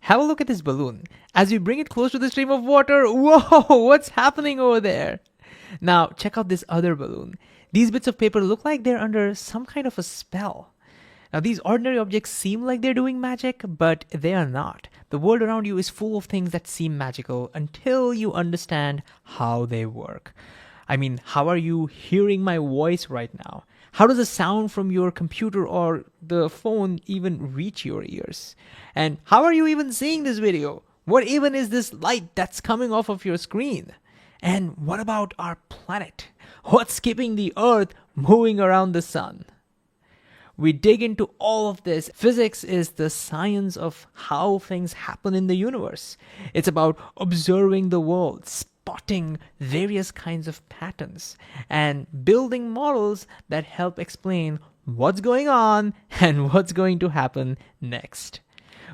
have a look at this balloon. As we bring it close to the stream of water, whoa, what's happening over there? Now, check out this other balloon. These bits of paper look like they're under some kind of a spell. Now, these ordinary objects seem like they're doing magic, but they are not. The world around you is full of things that seem magical until you understand how they work. I mean, how are you hearing my voice right now? How does the sound from your computer or the phone even reach your ears? And how are you even seeing this video? What even is this light that's coming off of your screen? And what about our planet? What's keeping the Earth moving around the sun? We dig into all of this. Physics is the science of how things happen in the universe. It's about observing the world, spotting various kinds of patterns, and building models that help explain what's going on and what's going to happen next.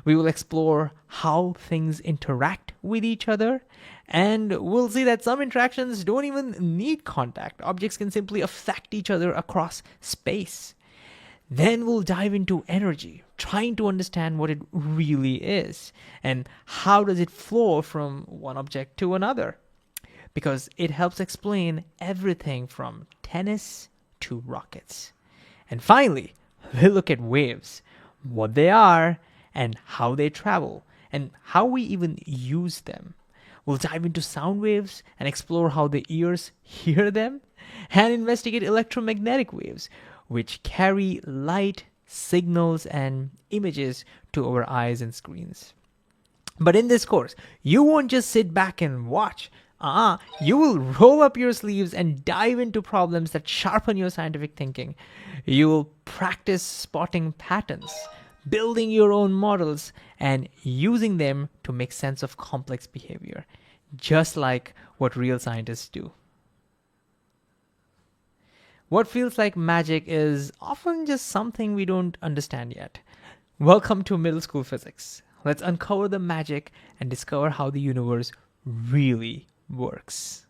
We will explore how things interact with each other, and we'll see that some interactions don't even need contact. Objects can simply affect each other across space. Then we'll dive into energy, trying to understand what it really is and how does it flow from one object to another. Because it helps explain everything from tennis to rockets. And finally, we'll look at waves, what they are and how they travel and how we even use them. We'll dive into sound waves and explore how the ears hear them and investigate electromagnetic waves, which carry light, signals, and images to our eyes and screens. But in this course, you won't just sit back and watch. You will roll up your sleeves and dive into problems that sharpen your scientific thinking. You will practice spotting patterns, building your own models, and using them to make sense of complex behavior, just like what real scientists do. What feels like magic is often just something we don't understand yet. Welcome to middle school physics. Let's uncover the magic and discover how the universe really works.